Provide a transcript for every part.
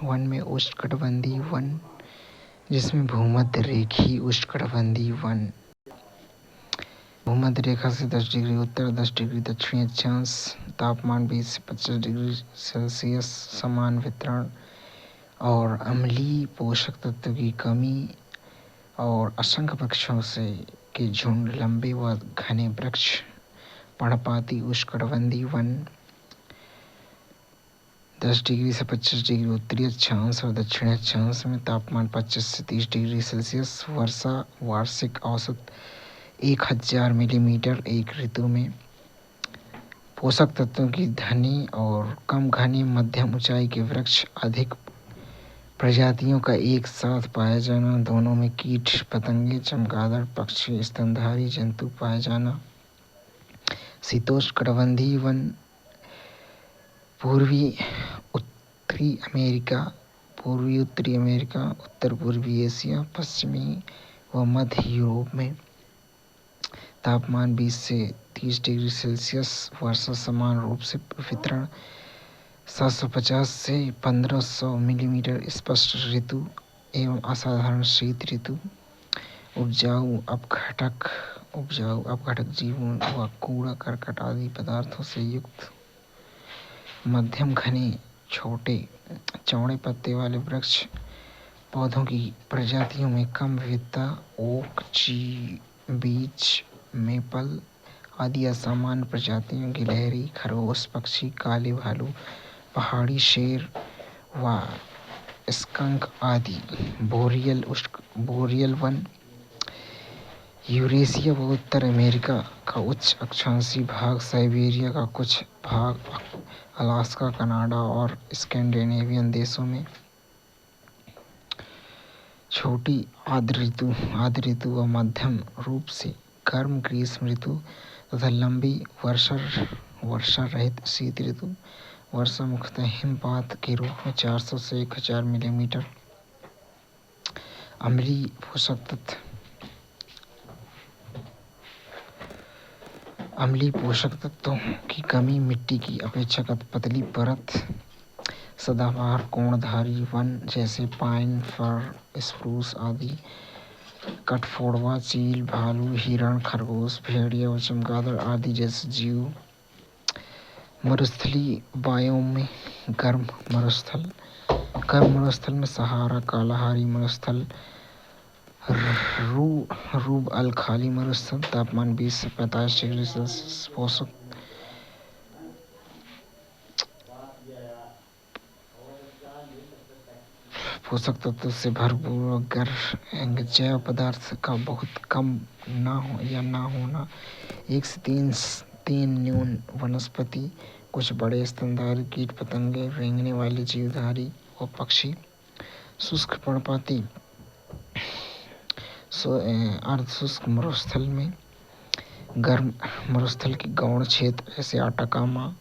One में उष्णकटिबंधीय one, जिसमें भूमध्य रेखीय उष्णकटिबंधीय वन, भूमध्य रेखा से 10 डिग्री उत्तर, 10 डिग्री दक्षिणी अक्षांश, तापमान 20 से 25 डिग्री सेल्सियस समान वितरण, और अम्लीय पोषक तत्व की कमी, और असंख्य वृक्षों से के झुंड, लंबे व घने वृक्ष, पर्णपाती उष्णकटिबंधीय वन, 10 डिग्री से 25 डिग्री उत्तरी अक्षांश और दक्षिणी अक्षांश में तापमान 25 से 30 डिग्री सेल्सियस, वर्षा वार्षिक औसत 1000 मिलीमीटर एक ऋतु में, पोषक तत्वों की धनी और कम घने मध्यम ऊंचाई के वृक्ष, अधिक प्रजातियों का एक साथ पाया जाना, दोनों में कीट पतंगे, चमगादड़, पक्षी, स्तनधारी जंतु पाया जाना, शीतोष्णकटिबंधीय वन, पूर्वी उत्तरी अमेरिका, उत्तर पूर्वी एशिया, पश्चिमी व मध्य यूरोप में, तापमान 20 से 30 डिग्री सेल्सियस, वर्षा समान रूप से वितरण, 750 से 1500 मिलीमीटर, स्पष्ट ऋतु एवं असाधारण शीत ऋतु, उपजाऊ अपघटक जीवों व कूड़ा करकट आदि पदार्थों से युक्त, मध्यम घने चौड़े पत्ते वाले वृक्ष, पौधों की प्रजातियों में कम विविधता, ओक, बीच, मेपल आदि असामान्य प्रजातियों, गिलहरी, खरगोश पक्षी, काले भालू, पहाड़ी शेर व स्कंक आदि, बोरियल वन, यूरेशिया व उत्तर अमेरिका का उच्च अक्षांशीय भाग, साइबेरिया का कुछ भाग, अलास्का, कनाडा और स्कैंडिनेवियन देशों में, छोटी आर्द्र ऋतु व मध्यम रूप से गर्म ग्रीष्म ऋतु तथा लंबी वर्षा रहित शीत ऋतु, वर्षा मुख्यतः हिमपात के रूप में 400 से 1000 मिलीमीटर, अम्लीय पोषक तत्वों की कमी, मिट्टी की अपेक्षाकृत पतली परत, सदाबहार कोणधारी वन जैसे पाइन, फर, स्प्रूस आदि, कठफोड़वा, चील, भालू, हिरण, खरगोश, भेड़िया व चमगादड़ आदि जैसे जीव, मरुस्थलीय बायोम में गर्म मरुस्थल में सहारा, कालाहारी मरुस्थल, रूब अल खाली मरुस्थल, तापमान 20 से 45 डिग्री सेल्सियस, पोषक तत्व से भरपूर, अगर जैव पदार्थ का बहुत कम ना होना, 1 से 3 न्यून वनस्पति, कुछ बड़े स्तनधारी कीट पतंगे, रेंगने वाले जीवधारी व पक्षी, शुष्क पर्णपाती अर्धशुष्क मरुस्थल में, गर्म मरुस्थल के गौण क्षेत्र जैसे अटाकामा,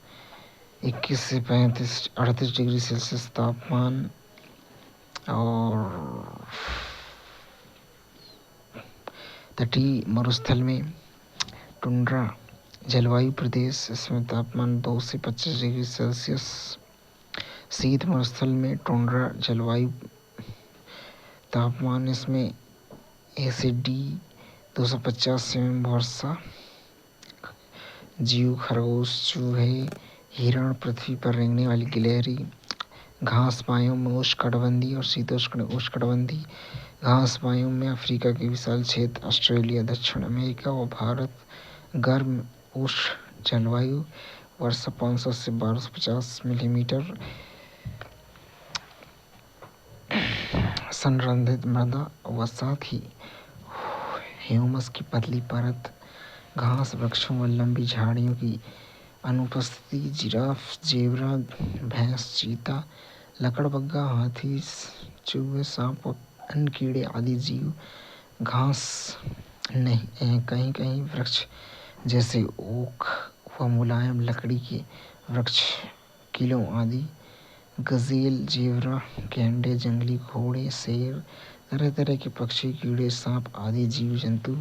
21 से 38 डिग्री सेल्सियस तापमान, और तटीय मरुस्थल में टुंड्रा जलवायु प्रदेश, इसमें तापमान 2 से 25 डिग्री सेल्सियस, शीत मरुस्थल में टुंड्रा जलवायु, तापमान इसमें एसिडी 250 से, वर्षा, जीव, खरगोश, चूहे, हिरण, पृथ्वी पर रेंगने वाली गिलहरी, घास बायोम में उष्णकटिबंधीय और शीतोष्ण उष्णकटिबंधीय, घास बायोम में अफ्रीका के विशाल क्षेत्र, ऑस्ट्रेलिया, दक्षिण अमेरिका व भारत, गर्म उष्ण जलवायु, वर्षा 500 से 1250 मिलीमीटर, संरंधित मृदा व साथ ही ह्यूमस की पतली परत, घास वृक्षों व लंबी झाड़ियों की अनुपस्थिति, जिराफ, जेबरा, भैंस, चीता, लकड़बग्गा, हाथी, चूहे, सांप व अन्य कीड़े आदि जीव, घास नहीं, कहीं वृक्ष जैसे ओक व मुलायम लकड़ी के वृक्ष, किलों आदि, गजेल, जेबरा, गैंडे, जंगली घोड़े, शेर, तरह तरह के पक्षी, कीड़े, सांप आदि जीव जंतु,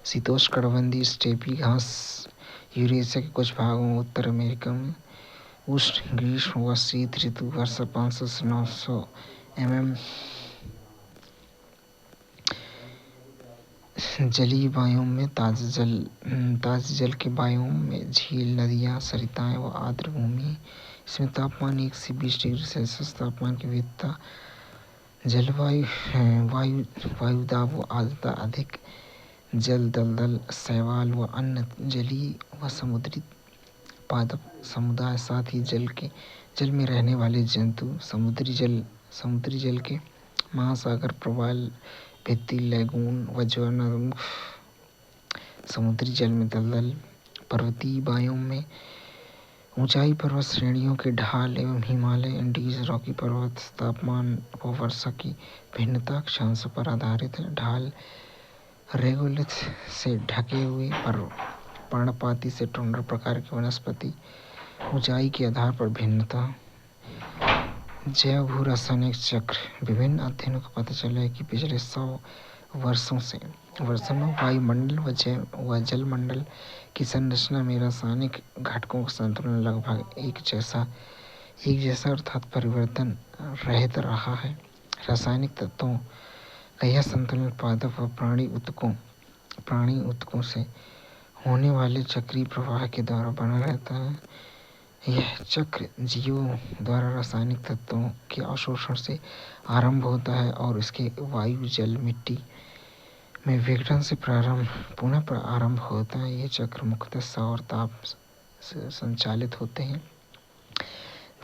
शीतोष्णकटिबंधीय स्टेपी घास, यूरेशिया के कुछ भागों, उत्तर अमेरिका में उष्ण ग्रीष्म व शीत ऋतु, वर्षा 500 से 900 mm, जलीय वायुओं में ताजे जल के वायुओं में झील, नदियाँ, सरिताएं व आर्द्र भूमि। इसमें तापमान 1 से 20 डिग्री सेल्सियस तापमान की विविधता, जलवायु, वायुदाब व आर्द्रता अधिक, जल दलदल, शैवाल व अन्य जलीय व समुद्री पादप समुदाय, साथ ही जल में रहने वाले जंतु, समुद्री जल के महासागर, प्रवाल, भित्ति, लैगून व ज्वारनामुख, समुद्री जल में दलदल, पर्वतीय वायुओं में ऊंचाई पर्वत श्रेणियों के ढाल एवं हिमालय, एंडीज, रॉकी पर्वत। तापमान व वर्षा की भिन्नता अक्षांशों पर आधारित है। ढाल रेगोलिथ से ढके हुए पर्णपाती से टुंड्रा प्रकार की वनस्पति। ऊंचाई के आधार पर भिन्नता। जैव भू रासायनिक चक्र। विभिन्न अध्ययनों का पता चला है कि पिछले 100 वर्षों में वायुमंडल व जलमंडल की संरचना में रासायनिक घटकों का संतुलन लगभग एक जैसा अर्थात परिवर्तन रहित रहा है। रासायनिक तत्वों का यह संतुलन पादप व प्राणी ऊतकों से होने वाले चक्रीय प्रवाह के द्वारा बना रहता है। यह चक्र जीवों द्वारा रासायनिक तत्वों के अवशोषण से आरंभ होता है और इसके वायु, जल, मिट्टी में विघटन से पुनः आरंभ होता है। ये चक्र मुख्यतः सौर ताप से संचालित होते हैं।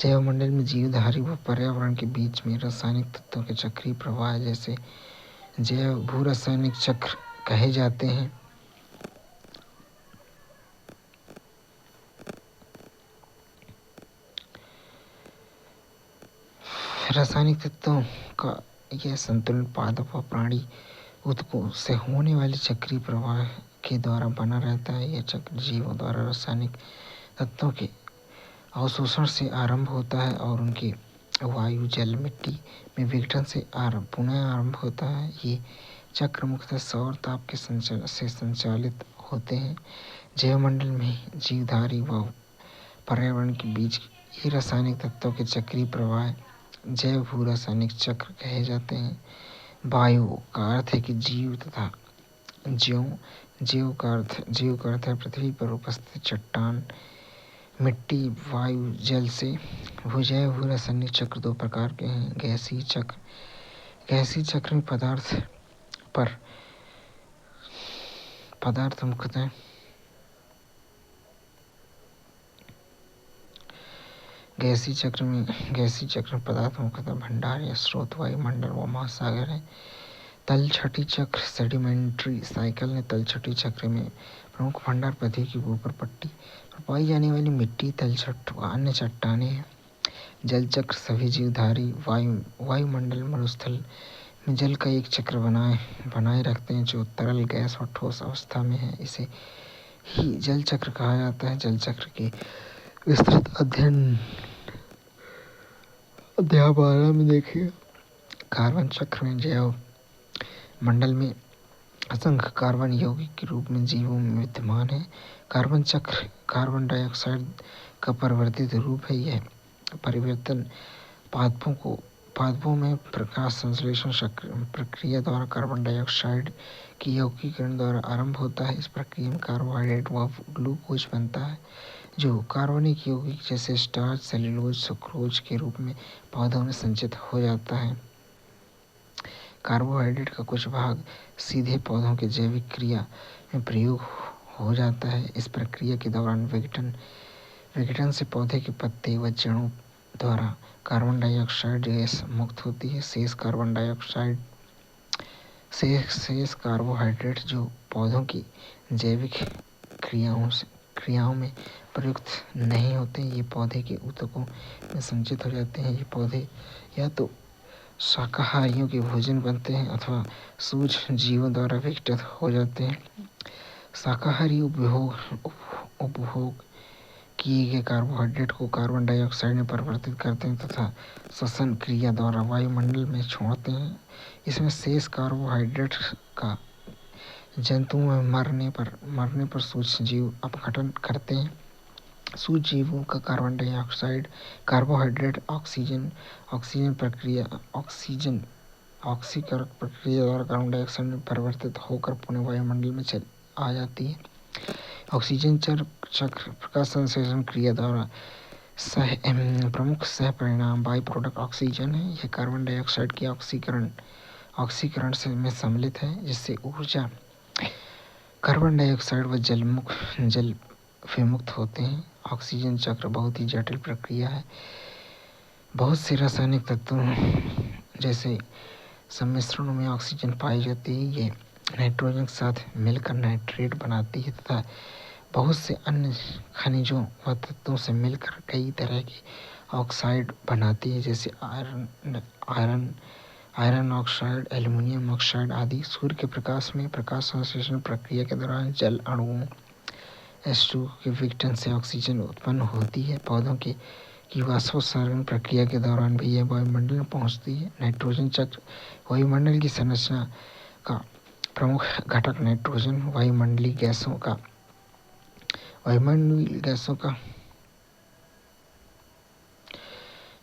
जैवमंडल में जीवधारी व पर्यावरण के बीच में रासायनिक तत्वों के चक्रीय प्रवाह जैसे जैव भू रासायनिक चक्र कहे जाते हैं। रासायनिक तत्वों का यह संतुलन पादप व प्राणी ऊतकों से होने वाले चक्रीय प्रवाह के द्वारा बना रहता है। यह चक्र जीवों द्वारा रासायनिक तत्वों के अवशोषण से आरंभ होता है और उनके वायु, जल, मिट्टी में विघटन से पुनः आरंभ होता है। ये चक्र मुख्यतः सौर ताप से संचालित होते हैं। जैवमंडल में जीवधारी व पर्यावरण के बीच ये रासायनिक तत्वों के चक्रीय प्रवाह जैव भू रासायनिक चक्र कहे जाते हैं। वायु का अर्थ है कि जीव तथा जीव का अर्थ है पृथ्वी पर उपस्थित चट्टान, मिट्टी, वायु, जल से। जैव भू रासायनिक चक्र 2 प्रकार के हैं। गैसीय चक्र में पदार्थ मुख्यतः गैसीय चक्र में पदार्थ मुख्यतः भंडार या स्रोत, वायुमंडल व महासागर है। तलछटी चक्र सेडिमेंट्री साइकिल ने तलछटी चक्र में प्रमुख भंडार पृथ्वी की ऊपर पट्टी पर पाई जाने वाली मिट्टी, तलछट व अन्य चट्टानें हैं। जल चक्र सभी जीवधारी वायुमंडल, मरुस्थल में जल का एक चक्र बनाए रखते हैं जो तरल, गैस व ठोस अवस्था में है। इसे ही जल चक्र कहा जाता है। जल चक्र के विस्तृत अध्याय 12 में देखिए। कार्बन चक्र में जैव मंडल में असंख्य कार्बन यौगिक के रूप में जीवों में विद्यमान है। कार्बन चक्र कार्बन डाइऑक्साइड का परिवर्तित रूप है। यह परिवर्तन पादपों में प्रकाश संश्लेषण प्रक्रिया द्वारा कार्बन डाइऑक्साइड की यौगिकीकरण द्वारा आरंभ होता है। इस प्रक्रिया में कार्बोहाइड्रेट व ग्लूकोज बनता है जो कार्बनिक यौगिक जैसे स्टार्च, सेल्यूलोज, सुक्रोज के रूप में पौधों में संचित हो जाता है। कार्बोहाइड्रेट का कुछ भाग सीधे पौधों के जैविक क्रिया में प्रयोग हो जाता है। इस प्रक्रिया के दौरान विघटन से पौधे के पत्ते व जड़ों द्वारा कार्बन डाइऑक्साइड गैस मुक्त होती है। शेष कार्बोहाइड्रेट जो पौधों की जैविक क्रियाओं में प्रयुक्त नहीं होते, ये पौधे के ऊतकों में संचित हो जाते हैं। ये पौधे या तो शाकाहारियों के भोजन बनते हैं अथवा सूक्ष्म जीवों द्वारा विघटित हो जाते हैं। शाकाहारी उपभोग किए गए कार्बोहाइड्रेट को कार्बन डाइऑक्साइड में परिवर्तित करते हैं तथा श्वसन क्रिया द्वारा वायुमंडल में छोड़ते हैं। इसमें शेष कार्बोहाइड्रेट का जंतुओं में मरने पर सूक्ष्म जीव अपघटन करते हैं। सूक्ष्मजीवों का कार्बन डाइऑक्साइड, कार्बोहाइड्रेट, ऑक्सीकरण प्रक्रिया द्वारा कार्बन डाइऑक्साइड में परिवर्तित होकर पुनः वायुमंडल में आ जाती है। ऑक्सीजन चक्र प्रकाश संश्लेषण क्रिया द्वारा प्रमुख सह परिणाम बाई प्रोडक्ट ऑक्सीजन है। यह कार्बन डाइऑक्साइड की ऑक्सीकरण से में सम्मिलित है, जिससे ऊर्जा कार्बन डाइऑक्साइड व जल विमुक्त होते हैं। ऑक्सीजन चक्र बहुत ही जटिल प्रक्रिया है। बहुत से रासायनिक तत्वों जैसे सम्मिश्रणों में ऑक्सीजन पाई जाती है। ये नाइट्रोजन के साथ मिलकर नाइट्रेट बनाती है तथा बहुत से अन्य खनिजों व तत्वों से मिलकर कई तरह के ऑक्साइड बनाती है, जैसे आयरन ऑक्साइड, एल्युमिनियम ऑक्साइड आदि। सूर्य के प्रकाश में प्रकाश संश्लेषण प्रक्रिया के दौरान जल अणुओं H2 के विघटन से ऑक्सीजन उत्पन्न होती है। पौधों की वाष्पोत्सर्जन प्रक्रिया के दौरान भी यह वायुमंडल में पहुंचती है। नाइट्रोजन चक्र वायुमंडल की संरचना का प्रमुख घटक नाइट्रोजन वायुमंडलीय गैसों का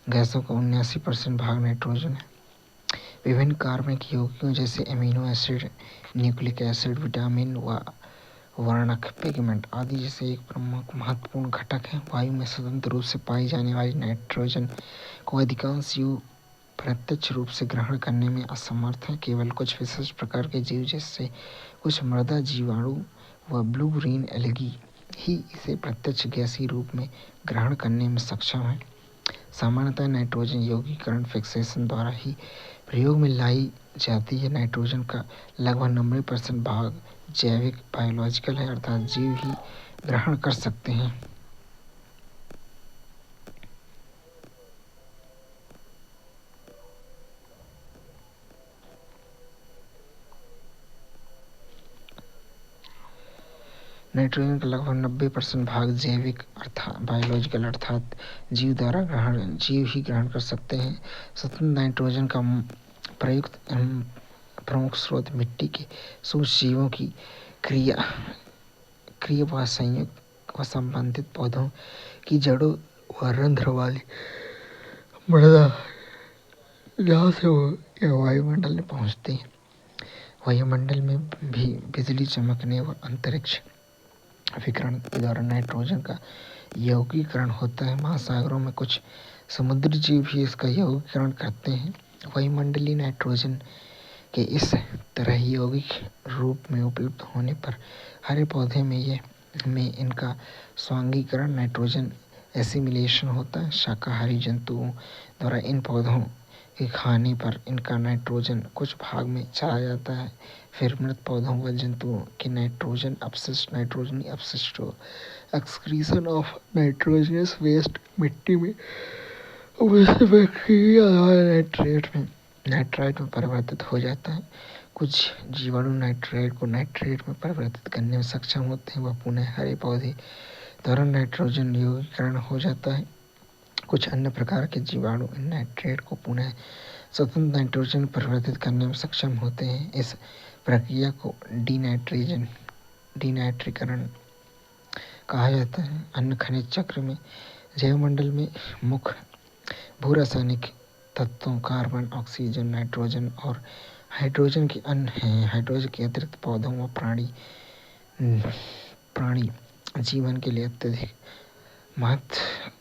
79% भाग नाइट्रोजन है। विभिन्न कार्बनिक यौगिकों जैसे amino acid, nucleic acid, vitamin व वर्णक पिगमेंट आदि जैसे एक प्रमुख महत्वपूर्ण घटक है। वायु में स्वतंत्र रूप से पाई जाने वाली नाइट्रोजन को अधिकांश जीव प्रत्यक्ष रूप से ग्रहण करने में असमर्थ हैं। केवल कुछ विशिष्ट प्रकार के जीव जैसे कुछ मृदा जीवाणु व ब्लू ग्रीन एल्गी ही इसे प्रत्यक्ष गैसीय रूप में ग्रहण करने में सक्षम हैं। सामान्यतः नाइट्रोजन यौगीकरण फिक्सेशन द्वारा ही प्रयोग में लाई जाती है। नाइट्रोजन का लगभग 90% भाग जैविक बायोलॉजिकल है, अर्थात जीव ही ग्रहण कर सकते हैं। नाइट्रोजन का लगभग 90% भाग जैविक अर्थात बायोलॉजिकल अर्थात जीव ही ग्रहण कर सकते हैं। स्वतंत्र नाइट्रोजन का प्रयुक्त प्रमुख स्रोत मिट्टी के सूक्ष्मजीवों की क्रिया व संयुक्त व संबंधित पौधों की जड़ों व रंध्र वाली मृदा जहाँ से वो वायुमंडल में पहुँचते हैं। वायुमंडल में भी बिजली चमकने व अंतरिक्ष विकिरण के द्वारा नाइट्रोजन का यौगीकरण होता है। महासागरों में कुछ समुद्री जीव भी इसका यौगीकरण करते हैं। वायुमंडलीय नाइट्रोजन के इस तरह यौगिक रूप में उपलब्ध होने पर हरे पौधे में इनका स्वांगीकरण नाइट्रोजन एसिमिलेशन होता है। शाकाहारी जंतुओं द्वारा इन पौधों के खाने पर इनका नाइट्रोजन कुछ भाग में चला जाता है। फिर मृत पौधों व जंतुओं के नाइट्रोजनी अपशिष्टों एक्सक्रीशन ऑफ नाइट्रोजनस वेस्ट मिट्टी में नाइट्राइट में परिवर्तित हो जाता है। कुछ जीवाणु नाइट्राइट को नाइट्रेट में परिवर्तित करने में सक्षम होते हैं। वह पुनः हरे पौधे द्वारा नाइट्रोजन यौगीकरण हो जाता है। कुछ अन्य प्रकार के जीवाणु इन नाइट्रेट को पुनः स्वतंत्र नाइट्रोजन परिवर्तित करने में सक्षम होते हैं। इस प्रक्रिया को डिनाइट्रीकरण कहा जाता है। अन्य खनिज चक्र में जैवमंडल में मुख्य भूरासायनिक तत्वों कार्बन, ऑक्सीजन, नाइट्रोजन और हाइड्रोजन के अन्य हैं। हाइड्रोजन के अतिरिक्त पौधों व प्राणी जीवन के लिए अत्यधिक महत्व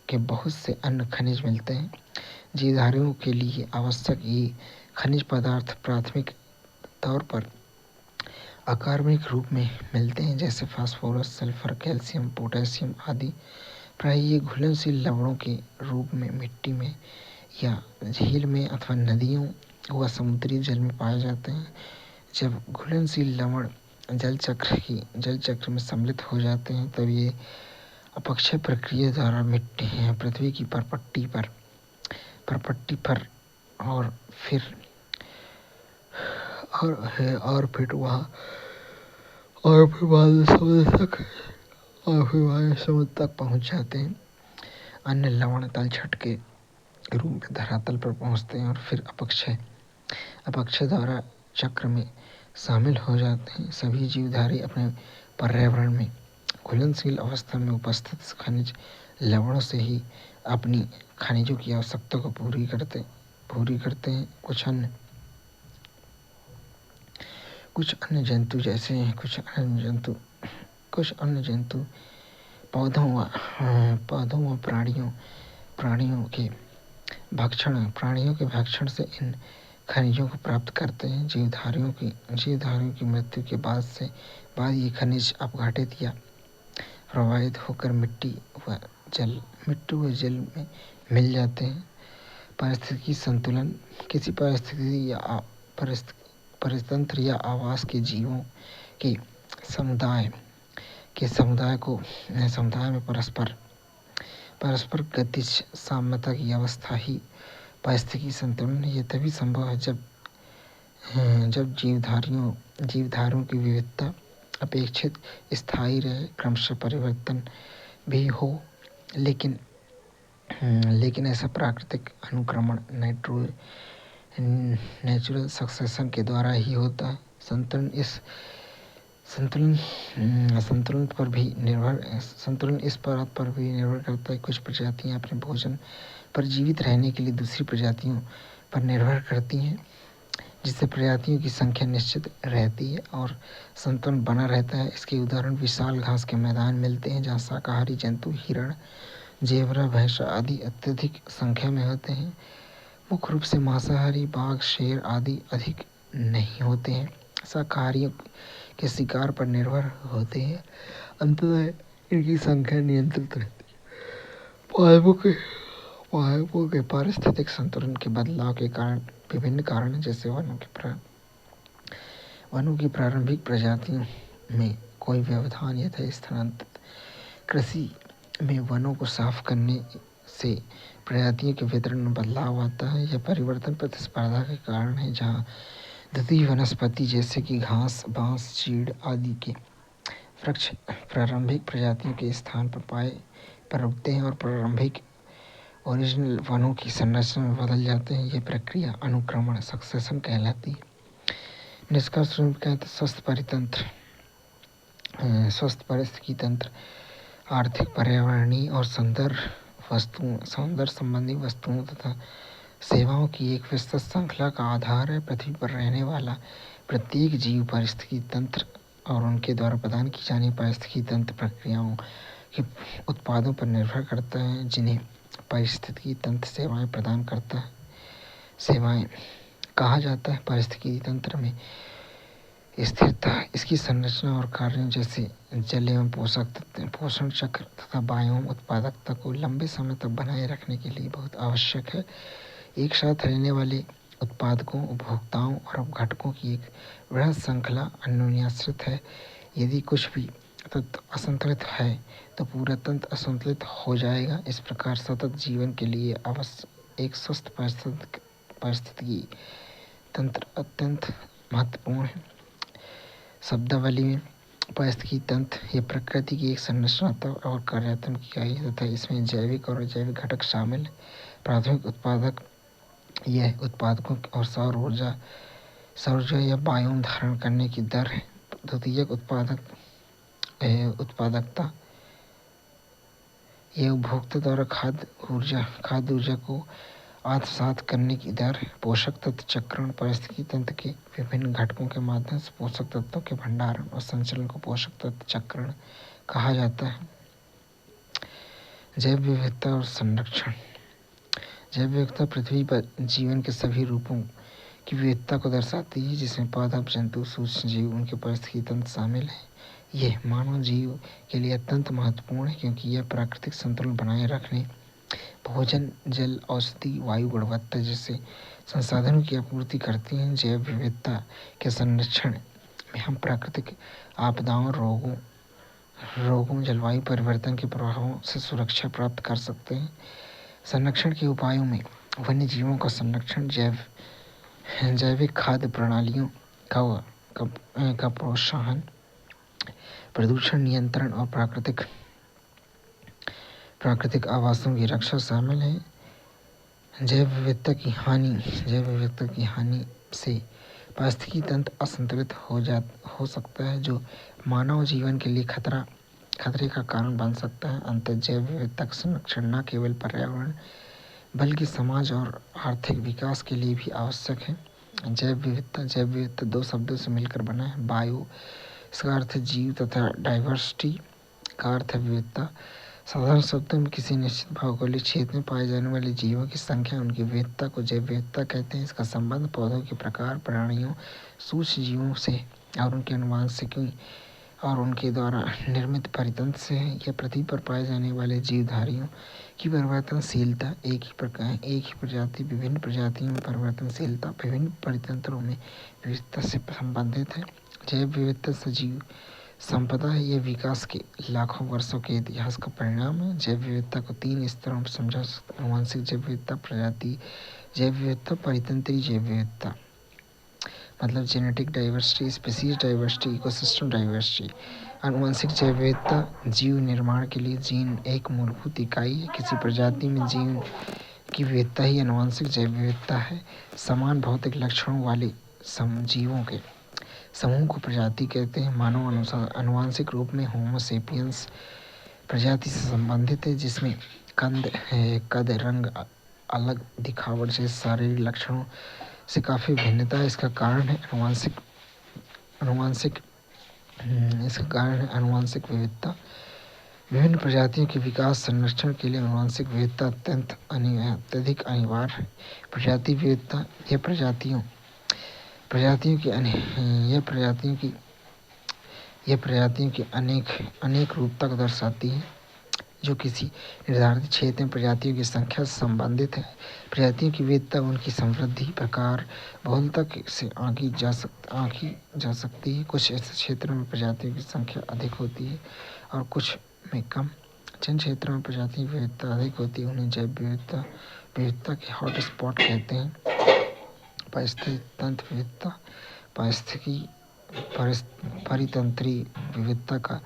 के बहुत से अन्य खनिज मिलते हैं। जीवधारियों के लिए आवश्यक ये खनिज पदार्थ प्राथमिक तौर पर अकार्बनिक रूप में मिलते हैं, जैसे फास्फोरस, सल्फर, कैल्शियम, पोटेशियम आदि। प्राय ये घुलनशील लवणों के रूप में मिट्टी में या झील में अथवा नदियों व समुद्री जल में पाए जाते हैं। जब घुलनशील लवण जल चक्र में सम्मिलित हो जाते हैं तब ये अपक्षय प्रक्रिया द्वारा पृथ्वी की परपट्टी पर और फिर बाद समुद्र तक पहुंच जाते हैं। अन्य लवण तलछट के रूप में धरातल पर पहुंचते हैं और फिर अपक्षय द्वारा चक्र में शामिल हो जाते हैं। सभी जीवधारी अपने पर्यावरण में घुलनशील अवस्था में उपस्थित खनिज लवणों से ही अपनी खनिजों की आवश्यकता को पूरी करते हैं। कुछ अन्य जंतु पौधों व प्राणियों के भक्षण से इन खनिजों को प्राप्त करते हैं। जीवधारियों की मृत्यु के बाद ये खनिज अपघटित या प्रवाहित होकर मिट्टी व जल में मिल जाते हैं। पारिस्थितिकी संतुलन किसी परितंत्र या आवास के जीवों के समुदाय में परस्पर गतिज साम्यता की अवस्था ही पारिस्थितिकी संतुलन है। यह तभी संभव है जब जीवधारियों की विविधता अपेक्षित स्थायी रहे, क्रमशः परिवर्तन भी हो, लेकिन ऐसा प्राकृतिक अनुक्रमण नेचुरल सक्सेशन के द्वारा ही होता है। संतुलन इस बात पर भी निर्भर करता है। कुछ प्रजातियां अपने भोजन पर जीवित रहने के लिए दूसरी प्रजातियों पर निर्भर करती हैं, जिससे प्रजातियों की संख्या निश्चित रहती है और संतुलन बना रहता है। इसके उदाहरण विशाल घास के मैदान मिलते हैं, जहाँ शाकाहारी जंतु हिरण, जेबरा, भैंसा आदि अत्यधिक संख्या में होते हैं। मुख्य रूप से मांसाहारी बाघ, शेर आदि अधिक नहीं होते हैं। शाकाहारियों के शिकार पर निर्भर होते हैं। अंततः इनकी संख्या नियंत्रित रहती है। पादपों के पारिस्थितिक संतुलन के बदलाव के कारण विभिन्न कारण हैं, जैसे वनों की प्रारंभिक प्रजातियों में कोई व्यवधान या स्थानांतरित कृषि में वनों को साफ करने से प्रजातियों के वितरण में बदलाव आता है। यह परिवर्तन प्रतिस्पर्धा के कारण है, जहाँ द्वितीय वनस्पति जैसे कि घास, बांस, चीड़ आदि के वृक्ष प्रारंभिक प्रजातियों के स्थान पर उगते हैं और प्रारंभिक ओरिजिनल वनों की संरचना में बदल जाते हैं। यह प्रक्रिया अनुक्रमण सक्सेशन कहलाती है। निष्कर्ष रूप कहते स्वस्थ पारिस्थितिकी तंत्र आर्थिक, पर्यावरणीय और सौंदर्य संबंधी वस्तुओं तथा सेवाओं की एक विस्तृत श्रृंखला का आधार है। पृथ्वी पर रहने वाला प्रत्येक जीव पारिस्थितिकी तंत्र और उनके द्वारा प्रदान की जाने पारिस्थितिकी तंत्र प्रक्रियाओं के उत्पादों पर निर्भर करता है, जिन्हें पारिस्थितिकी तंत्र सेवाएं प्रदान करता है। सेवाएं कहा जाता है। पारिस्थितिकी तंत्र में स्थिरता इसकी संरचना और कार्यों जैसे जल एवं पोषण चक्र तथा बायोम उत्पादकता को लंबे समय तक बनाए रखने के लिए बहुत आवश्यक है। एक साथ रहने वाले उत्पादकों, उपभोक्ताओं और अपघटकों की एक वृहद श्रृंखला अन्योन्याश्रित है। यदि कुछ भी तत्व असंतुलित है तो पूरा तंत्र असंतुलित हो जाएगा। इस प्रकार सतत जीवन के लिए आवश्यक एक स्वस्थ पारिस्थितिकी तंत्र अत्यंत महत्वपूर्ण है। शब्दावली में पारिस्थितिकी तंत्र यह प्रकृति की एक संरचनात्मक और कार्यात्मक इकाई है तथा इसमें जैविक और अजैविक घटक शामिल है। प्राथमिक उत्पादक यह उत्पादकों और सौर ऊर्जा या बायोम धारण करने की दर है। द्वितीयक उत्पादकता यह उपभोक्ता द्वारा खाद्य ऊर्जा को आत्मसात करने की दर है। पोषक तत्व चक्रण पारिस्थितिकी तंत्र के विभिन्न घटकों के माध्यम से पोषक तत्वों के भंडारण और संचलन को पोषक तत्व चक्रण कहा जाता है। जैव विविधता और संरक्षण। जैव विविधता पृथ्वी पर जीवन के सभी रूपों की विविधता को दर्शाती है, जिसमें पादप, जंतु, सूक्ष्म जीव, उनके पारिस्थितिकी तंत्र शामिल है। यह मानव जीव के लिए अत्यंत महत्वपूर्ण है, क्योंकि यह प्राकृतिक संतुलन बनाए रखने, भोजन, जल, औषधि, वायु गुणवत्ता जैसे संसाधनों की आपूर्ति करती हैं। जैव विविधता के संरक्षण में हम प्राकृतिक आपदाओं, रोगों, जलवायु परिवर्तन के प्रभावों से सुरक्षा प्राप्त कर सकते हैं। संरक्षण के उपायों में वन्य जीवों का संरक्षण, जैविक खाद्य प्रणालियों का प्रोत्साहन, प्रदूषण नियंत्रण और प्राकृतिक आवासों की रक्षा शामिल है। जैव विविधता की हानि से पारिस्थितिकी तंत्र असंतुलित हो सकता है, जो मानव जीवन के लिए खतरा खतरे का कारण बन सकता है। अंततः जैव विविधता का संरक्षण न केवल पर्यावरण बल्कि समाज और आर्थिक विकास के लिए भी आवश्यक है। जैव विविधता दो शब्दों से मिलकर बना है। बायो इसका अर्थ है जीव तथा डाइवर्सिटी का अर्थ है विविधता। साधारण शब्दों में किसी निश्चित भौगोलिक क्षेत्र में पाए जाने वाले जीवों की संख्या उनकी विविधता को जैव विविधता कहते हैं। इसका संबंध पौधों के प्रकार, प्राणियों, सूक्ष्म जीवों से और उनके अनुवांशिकी और उनके द्वारा निर्मित परितंत्र से है। यह पृथ्वी पर पाए जाने वाले जीवधारियों की परिवर्तनशीलता, एक ही प्रजाति विभिन्न प्रजातियों में परिवर्तनशीलता विभिन्न परितंत्रों में विविधता से संबंधित है। जैव विविधता सजीव संपदा है। यह विकास के लाखों वर्षों के इतिहास का परिणाम है। जैव विविधता को 3 स्तरों पर समझा सकता है: आनुवंशिक जैव विविधता, प्रजाति जैव विविधता, परितंत्री जैव विविधता। मतलब genetic diversity, species diversity, ecosystem diversity. आनुवंशिक जैव विविधता जीव निर्माण के लिए जीन एक मूलभूत इकाई है। किसी प्रजाति में जीन की विविधता ही आनुवंशिक जैव विविधता है। समान भौतिक लक्षणों वाले जीवों के समूह को प्रजाति कहते हैं। मानव आनुवंशिक रूप में होमो सेपियंस प्रजाति से संबंधित है, जिसमें कद, रंग, अलग दिखावट जैसे शारीरिक लक्षणों से काफ़ी भिन्नता है। इसका कारण है आनुवंशिक विविधता। विभिन्न प्रजातियों के विकास संरक्षण के लिए आनुवंशिक विविधता अत्यधिक अनिवार्य है। प्रजाति विविधता यह प्रजातियों की अनेक रूपता को दर्शाती है, जो किसी निर्धारित क्षेत्र में प्रजातियों की संख्या से संबंधित है। प्रजातियों की विविधता उनकी समृद्धि, प्रकार, बहुलता से आंकी जा सकती है। कुछ ऐसे क्षेत्रों में प्रजातियों की संख्या अधिक होती है और कुछ में कम। जिन क्षेत्रों में प्रजातियों की विविधता अधिक होती है उन्हें जैव विविधता के हॉट स्पॉट कहते हैं। पारिस्थितिक तंत्र विविधता, परितंत्री विविधता का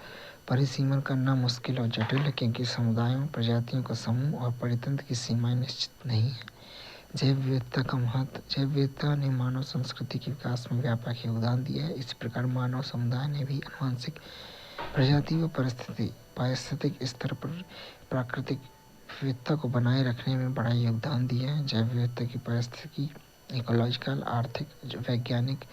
परिसीमन करना मुश्किल और जटिल है, क्योंकि समुदायों, प्रजातियों का समूह और परितंत्र की सीमाएं निश्चित नहीं है। जैव विविधता का महत्व। जैव विविधता ने मानव संस्कृति के विकास में व्यापक योगदान दिया है। इस प्रकार मानव समुदाय ने भी आनुवंशिक, प्रजाति व पारिस्थितिक स्तर पर प्राकृतिक विविधता को बनाए रखने में बड़ा योगदान दिया है। जैव विविधता की पारिस्थितिकी, इकोलॉजिकल, आर्थिक, वैज्ञानिक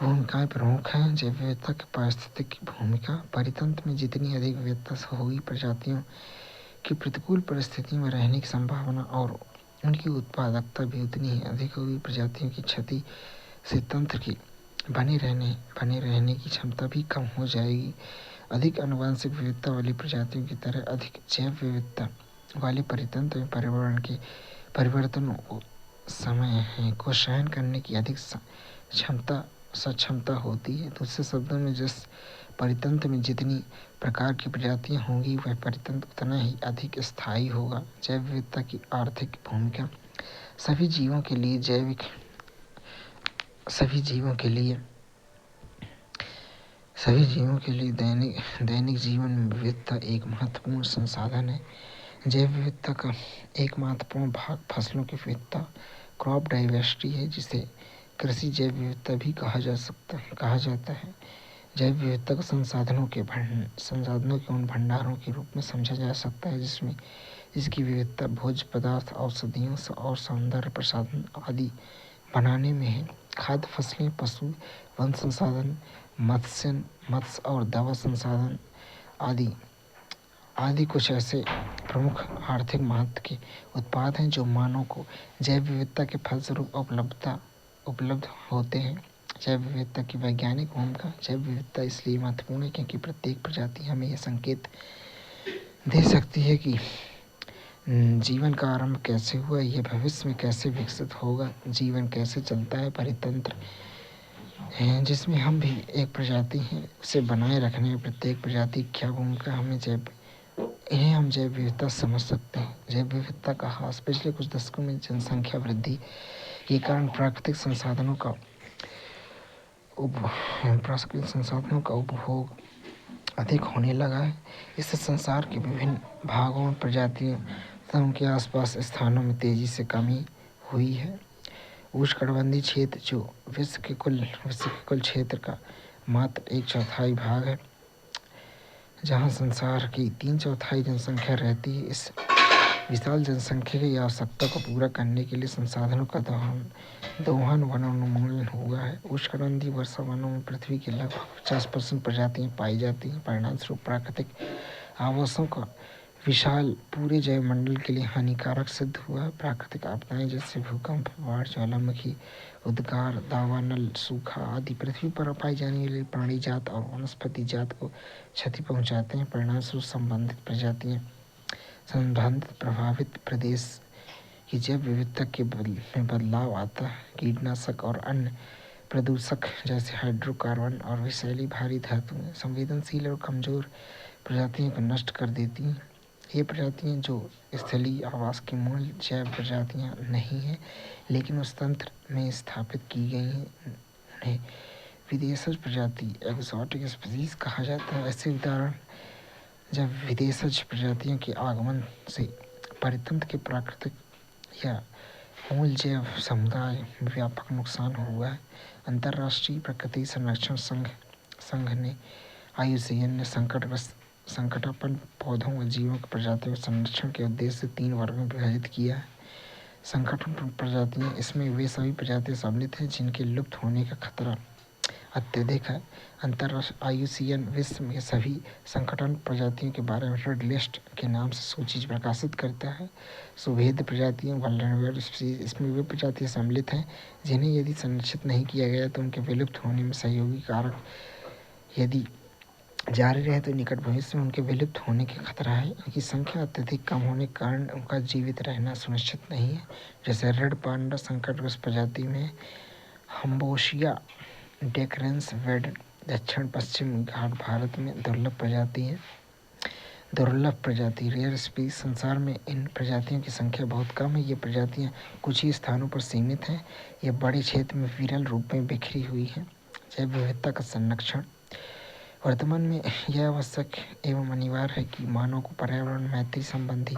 भूमिकाएं प्रमुख हैं। जैव विविधता की पारिस्थितिक भूमिका। परितंत्र में जितनी अधिक विविधता होगी, प्रजातियों की प्रतिकूल परिस्थितियों में रहने की संभावना और उनकी उत्पादकता भी उतनी ही अधिक होगी। प्रजातियों की क्षति से तंत्र की बने रहने की क्षमता भी कम हो जाएगी। अधिक आनुवंशिक विविधता वाली प्रजातियों की तरह अधिक जैव विविधता वाले परितंत्र में परिवर्तनों को सहन करने की अधिक सक्षमता होती है। दूसरे शब्दों में, जिस परितंत्र में जितनी प्रकार की प्रजातियां होंगी, वह परितंत्र उतना ही अधिक स्थायी होगा। जैव विविधता की आर्थिक भूमिका। सभी जीवों के लिए दैनिक जीवन में विविधता एक महत्वपूर्ण संसाधन है। जैव विविधता का एक महत्वपूर्ण भाग फसलों की विविधता, क्रॉप डाइवर्सिटी है, जिसे कृषि जैव विविधता भी कहा जाता है। जैव विविधता को संसाधनों के उन भंडारों के रूप में समझा जा सकता है जिसमें इसकी विविधता भोज्य पदार्थ, औषधियों और सौंदर्य प्रसाधन आदि बनाने में है। खाद्य फसलें, पशु, वन संसाधन, मत्स्य और दवा संसाधन आदि कुछ ऐसे प्रमुख आर्थिक महत्व के उत्पाद हैं जो मानव को जैव विविधता के फलस्वरूप उपलब्ध होते हैं। जैव विविधता की वैज्ञानिक भूमिका। जैव विविधता इसलिए महत्वपूर्ण है क्योंकि प्रत्येक प्रजाति हमें यह संकेत दे सकती है कि जीवन का आरंभ कैसे हुआ, यह भविष्य में कैसे विकसित होगा, जीवन कैसे चलता है। परितंत्र जिसमें हम भी एक प्रजाति हैं, उसे बनाए रखने में प्रत्येक प्रजाति की क्या भूमिका, हम जैव विविधता समझ सकते हैं। जैव विविधता का ह्रास। पिछले कुछ दशकों में जनसंख्या वृद्धि के कारण प्राकृतिक संसाधनों का उपभोग अधिक होने लगा है। इससे संसार के विभिन्न भागों में प्रजातियों तथा उनके आसपास स्थानों में तेजी से कमी हुई है। उष्णकटिबंधीय क्षेत्र, जो विश्व के कुल क्षेत्र का मात्र 1/4 भाग है, जहाँ संसार की 3/4 जनसंख्या रहती है। इस विशाल जनसंख्या की आवश्यकता को पूरा करने के लिए संसाधनों का दोहन वनोन्मूलन हुआ है। उष्णकटिबंधीय वर्षा वनों में पृथ्वी की लगभग 50% प्रजातियां पाई जाती हैं। परिणामस्वरूप प्राकृतिक आवासों का विशाल पूरे जैवमंडल के लिए हानिकारक सिद्ध हुआ है। प्राकृतिक आपदाएं जैसे भूकंप, बाढ़, ज्वालामुखी, उद्गार, दावानल, सूखा आदि पृथ्वी पर पाई जाने वाली प्राणी जात और वनस्पति जात को क्षति पहुंचाते हैं। परिणामस्वरूप संबंधित प्रभावित प्रदेश की जैव विविधता में बदलाव आता है। कीटनाशक और अन्य प्रदूषक जैसे हाइड्रोकार्बन और विषैली भारी धातुएं संवेदनशील और कमजोर प्रजातियों को नष्ट कर देती हैं। ये प्रजातियां जो स्थलीय आवास की मूल जैव प्रजातियां नहीं हैं, लेकिन उस तंत्र में स्थापित की गई हैं, उन्हें विदेशज प्रजाति एक्सोटिक स्पीसीज कहा जाता है। ऐसे उदाहरण जब विदेशज प्रजातियों के आगमन से परितंत्र के प्राकृतिक या मूल जैव समुदाय में व्यापक नुकसान हुआ है। अंतर्राष्ट्रीय प्रकृति संरक्षण संघ ने IUCN ने संकटापन्न पौधों व जीवों की प्रजातियों के संरक्षण के उद्देश्य से 3 वर्गों में विभाजित किया है। संकटापन्न प्रजातियां, इसमें वे सभी प्रजातियां सम्मिलित हैं जिनके लुप्त होने का खतरा अत्यधिक है। अंतर्राष्ट्रीय IUCN विश्व में सभी संकटापन्न प्रजातियों के बारे में रेड लिस्ट के नाम से सूची प्रकाशित करता है। सुभेद्य प्रजातियां वल्नरेबल स्पीसीज, इसमें वे प्रजातियां सम्मिलित हैं जिन्हें यदि संरक्षित नहीं किया गया तो उनके विलुप्त होने में सहयोगी कारक यदि जारी रहे तो निकट भविष्य में उनके विलुप्त होने के खतरा है। उनकी संख्या अत्यधिक कम होने के कारण उनका जीवित रहना सुनिश्चित नहीं है। जैसे रेड पांडा संकटग्रस्त प्रजाति में हम्बोशिया डेकरेंस वेड दक्षिण पश्चिम घाट भारत में दुर्लभ प्रजाति रेयर स्पीसीज। संसार में इन प्रजातियों की संख्या बहुत कम है। ये प्रजातियां कुछ ही स्थानों पर सीमित हैं। ये बड़े क्षेत्र में विरल रूप में बिखरी हुई हैं। जैव विविधता का संरक्षण वर्तमान में यह आवश्यक एवं अनिवार्य है कि मानव को पर्यावरण मैत्री संबंधी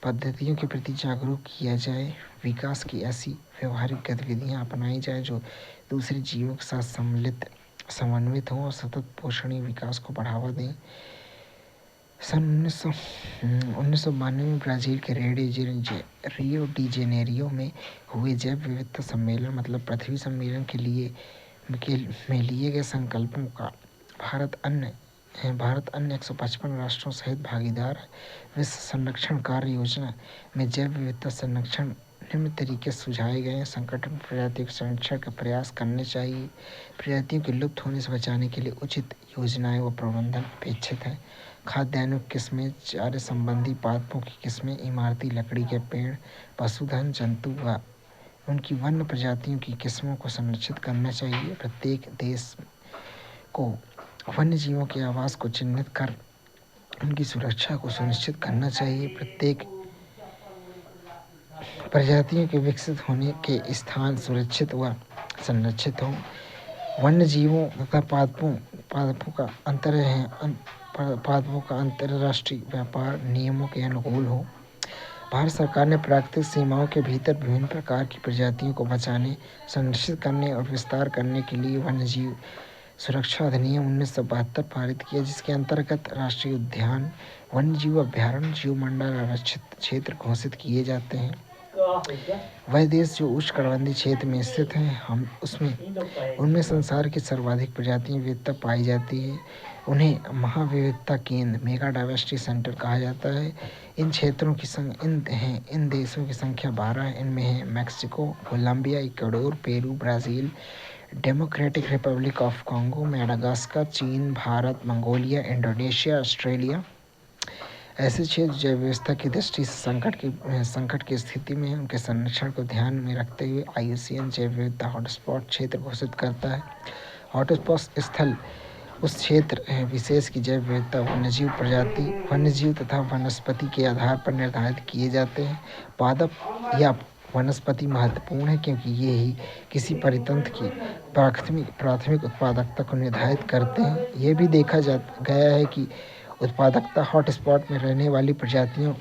पद्धतियों के प्रति जागरूक किया जाए। विकास की ऐसी व्यवहारिक गतिविधियां अपनाई जाए जो दूसरे जीवों के साथ समन्वित हों और सतत पोषणीय विकास को बढ़ावा दें। सन 1992 में ब्राज़ील के रियो डी जेनेरियो में हुए जैव विविधता सम्मेलन मतलब पृथ्वी सम्मेलन में लिए गए संकल्पों का भारत अन्य 155 राष्ट्रों सहित भागीदार है। विश्व संरक्षण कार्य योजना में जैव विविधता संरक्षण निम्न तरीके सुझाए गए हैं। संकटग्रस्त प्रजातियों के संरक्षण का प्रयास करने चाहिए। प्रजातियों के लुप्त होने से बचाने के लिए उचित योजनाएं व प्रबंधन अपेक्षित है। खाद्यान्नों की किस्में, चारे संबंधी पादपों की किस्में, इमारती लकड़ी के पेड़, पशुधन, जंतु व उनकी वन्य प्रजातियों की किस्मों को संरक्षित करना चाहिए। प्रत्येक देश को वन्य जीवों के आवास को चिन्हित कर उनकी सुरक्षा को सुनिश्चित करना चाहिए। प्रत्येक प्रजातियों के विकसित होने के स्थान सुरक्षित व संरक्षित हों। वन्य जीवों तथा पादपों का अंतर्राष्ट्रीय व्यापार नियमों के अनुकूल हो। भारत सरकार ने प्राकृतिक सीमाओं के भीतर विभिन्न प्रकार की प्रजातियों को बचाने, संरक्षित करने और विस्तार करने के लिए वन्यजीव सुरक्षा अधिनियम 1972 पारित किया, जिसके अंतर्गत राष्ट्रीय उद्यान, वन्यजीव अभयारण्य, जीवमंडल आरक्षित क्षेत्र घोषित किए जाते हैं। वह देश जो उष्णकटिबंधीय क्षेत्र में स्थित हैं, उनमें संसार की सर्वाधिक प्रजातियां विविधता पाई जाती है। उन्हें महाविविधता केंद्र मेगा डाइवर्सिटी सेंटर कहा जाता है। इन देशों की संख्या 12 है। इनमें है Mexico, Colombia, Ecuador, Peru, Brazil, Democratic Republic of Congo, Madagascar, चीन, भारत, मंगोलिया, इंडोनेशिया, ऑस्ट्रेलिया। ऐसे क्षेत्र जैव व्यवस्था की दृष्टि से संकट की स्थिति में उनके संरक्षण को ध्यान में रखते हुए IUCN जैव विविधता हॉटस्पॉट क्षेत्र घोषित करता है। हॉटस्पॉट स्थल उस क्षेत्र विशेष की जैव विविधता वन्यजीव तथा वनस्पति के आधार पर निर्धारित किए जाते हैं। पादप या वनस्पति महत्वपूर्ण है क्योंकि ये ही किसी परितंत्र की प्राथमिक उत्पादकता को निर्धारित करते हैं। यह भी देखा गया है कि उत्पादकता हॉटस्पॉट में रहने वाली प्रजातियों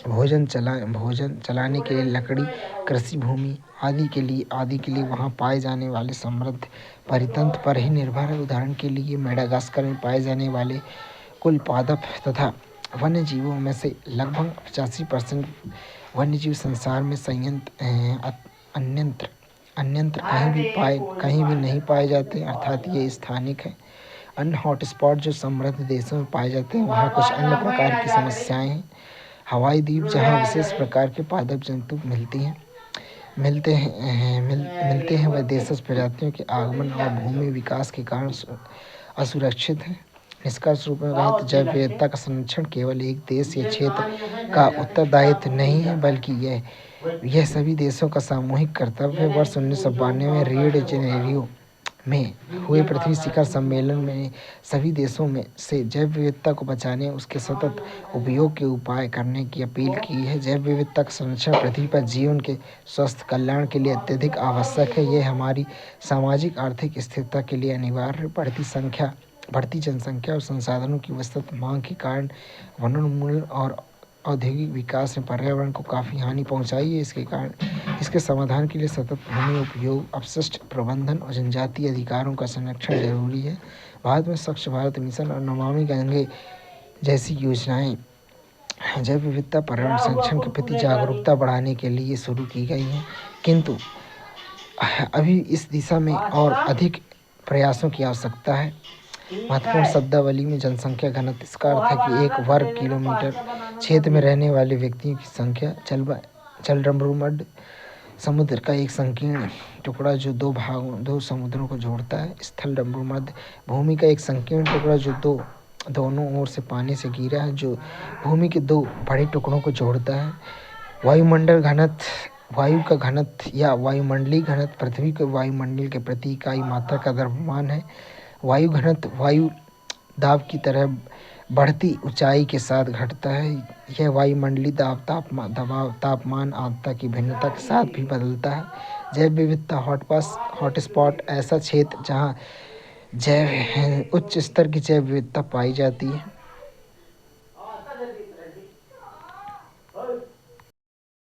भोजन चलाने के लिए लकड़ी, कृषि भूमि आदि के लिए वहां पाए जाने वाले समृद्ध परितंत्र पर ही निर्भर है। उदाहरण के लिए मेडागास्कर में पाए जाने वाले कुल पादप तथा वन्य जीवों में से लगभग 85% वन्यजीव संसार में अन्यंत्र अन्यंत्र कहीं भी नहीं पाए जाते, अर्थात ये स्थानिक है। अन्य हॉटस्पॉट जो समृद्ध देशों में पाए जाते हैं, वहाँ कुछ अन्य प्रकार की समस्याएं हैं। हवाई द्वीप जहाँ विशेष प्रकार के पादप जंतु मिलते हैं वह देशज प्रजातियों के आगमन और भूमि विकास के कारण असुरक्षित है। निष्कर्ष रूप में कहें तो जैव विविधता का संरक्षण केवल एक देश या क्षेत्र का उत्तरदायित्व नहीं है, बल्कि यह सभी देशों का सामूहिक कर्तव्य है। वर्ष 1992 में रियो डी जेनेरियो में हुए पृथ्वी शिखर सम्मेलन में सभी देशों में से जैव विविधता को बचाने, उसके सतत उपयोग के उपाय करने की अपील की है। जैव विविधता का संरक्षण पृथ्वी पर जीवन के स्वस्थ कल्याण के लिए अत्यधिक आवश्यक है। यह हमारी सामाजिक आर्थिक स्थिरता के लिए अनिवार्य है। बढ़ती जनसंख्या और संसाधनों की विस्तृत मांग के कारण वनोन्मूलन और औद्योगिक विकास ने पर्यावरण को काफ़ी हानि पहुंचाई है। इसके समाधान के लिए सतत भूमि उपयोग, अपशिष्ट प्रबंधन और जनजातीय अधिकारों का संरक्षण जरूरी है। भारत में स्वच्छ भारत मिशन और नमामि गंगे जैसी योजनाएं जैव विविधता पर्यावरण संरक्षण के प्रति जागरूकता बढ़ाने के लिए शुरू की गई हैं, किंतु अभी इस दिशा में और अधिक प्रयासों की आवश्यकता है। महत्वपूर्ण शब्दावली में जनसंख्या घनत्व, इसका अर्थ है कि एक वर्ग किलोमीटर क्षेत्र में रहने वाले व्यक्तियों की संख्या। जलडमरूमध्य समुद्र का एक संकीर्ण टुकड़ा जो दो समुद्रों को जोड़ता है। स्थल डमरूमध्य भूमि का एक संकीर्ण टुकड़ा जो दोनों ओर से पानी से घिरा है, जो भूमि के दो बड़े टुकड़ों को जोड़ता है। वायुमंडल घनत्व वायु का घनत्व या वायुमंडलीय घनत्व पृथ्वी के वायुमंडल के प्रति इकाई मात्रा का द्रव्यमान है। वायु घनत्व वायु दाब की तरह बढ़ती ऊंचाई के साथ घटता है। यह वायुमंडलीय दबाव, तापमान, आर्द्रता की भिन्नता के साथ भी बदलता है। जैव विविधता हॉटस्पॉट ऐसा क्षेत्र जहाँ उच्च स्तर की जैव विविधता पाई जाती है।